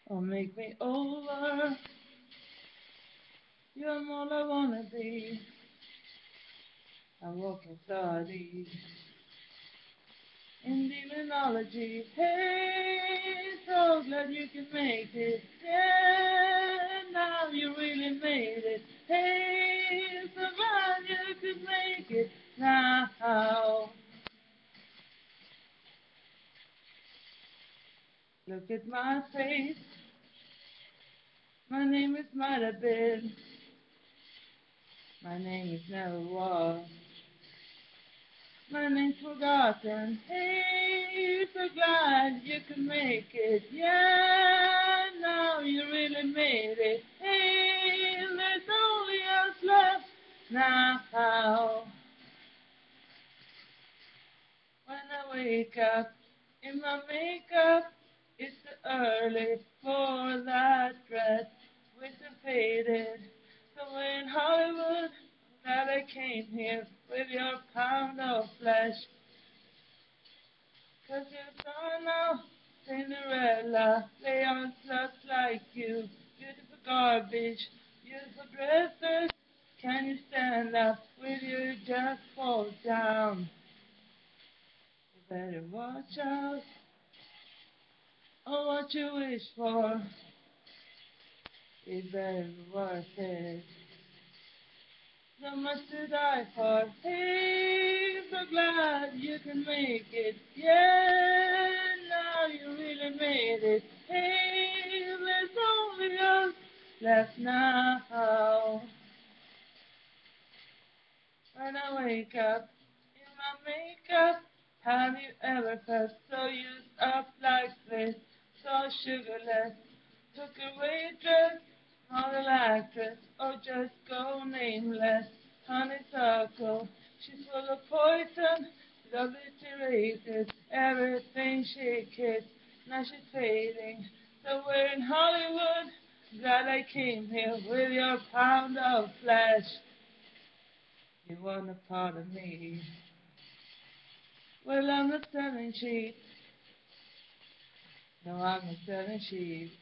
or make me over. You're all I wanna be. I'm walking study in demonology. Hey, so glad you can make it. Yeah, now you really made it. Hey, so glad you could make it now. Look at my face. My name is might have been. My name is never was. My name's forgotten. Hey, so glad you could make it. Yeah, now you really made it. Hey, there's only us left now. When I wake up in my makeup, it's too early for that dress with the faded. Somewhere in Hollywood, that I came here with your pound of flesh. 'Cause you're gone now, Cinderella, lay on sluts like you, beautiful garbage, beautiful dresses. Can you stand up? Will you just fall down? You better watch out. Oh, what you wish for, it better be worth it. So much to die for. Hey, so glad you can make it. Yeah, now you really made it. Hey, there's only us left now. When I wake up in my makeup, have you ever felt so used up like this? So sugarless. Took a waitress, model actress, or just go nameless. Honeysuckle, she's full of poison, obliterated everything she kissed. Now she's fading. So we're in Hollywood. Glad I came here with your pound of flesh. You want a part of me. Well, I'm not selling cheap. No, I'm not selling cheap.